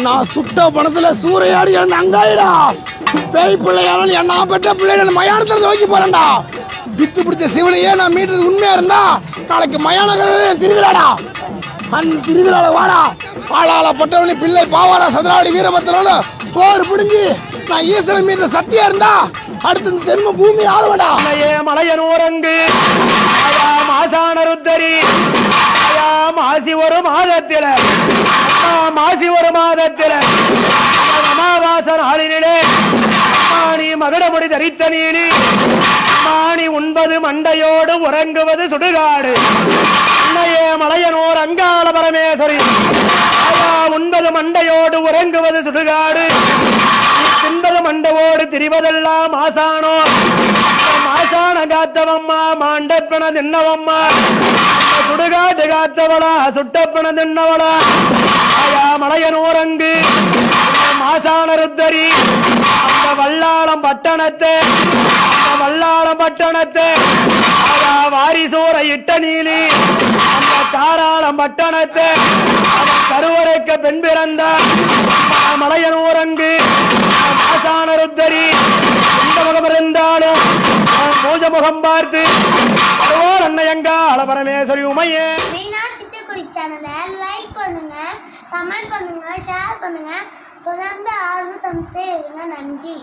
நான் சுட்ட பணத்துல சூறையாடி அந்த அங்காயிடா பேய் பிள்ளையாலும் என்ன பெற்ற பிள்ளைகள் மயானத்துல நோக்கி போறேன்டா. வித்து பிடிச்ச சிவனையே நான் மீட்டது உண்மையா இருந்தா நாளைக்கு மயான திருவிழாடா. அந்த திருவிழால வாடா ஆளால பட்டவனி பிள்ளை பாவாடா சதுராடி வீரபத்திரோட போர் பிடிஞ்சி நான் ஈஸ்வரன் மீட்ட சத்தியா இருந்தா அடுத்த ஜென்ம பூமி ஆளுவடா. மலையனூரங்கு மாசான ருத்தரி மாசி ஒரு மாதத்தில மாசி ஒரு மாதத்தில அமாவாச நாளினிலே நீ மகடமுடி தரித்த நீனி மாணி உண்பது மண்டையோடு உறங்குவது சுடுகாடு. மலையனூர் அங்காள பரமேஸ்வரி உண்பது மண்டையோடு உறங்குவது சுடுகாடு. தின்பது மண்டவோடு திரிவதெல்லாம் மாசானோ மாசான காத்தவம்மா மாண்டப்பன தின்னவம்மா சுடுகாட்டு காத்தவளா சுட்டப்பன தின்னவளா மலையனூரங்கு மாசான ருத்தரி அந்த வல்லாளம் பட்டணத்தை வாரிசூரை இட்ட நீலி அந்த தாராளம் பட்டணத்தை கருவறைக்க பெண் பிறந்த மலையனூரங்கு மாசான ருத்தரி எந்த முகம் இருந்தாலும் பூஜ முகம் பார்த்து அன்னையங்காள பரமேஸ்வரி உமையே. சிட்டுக்குருவி சேனலை லைக் பண்ணுங்க, கமெண்ட் பண்ணுங்க, ஷேர் பண்ணுங்க, தொடர்ந்து ஆர்வம் தந்துட்டே இருங்க. நன்றி.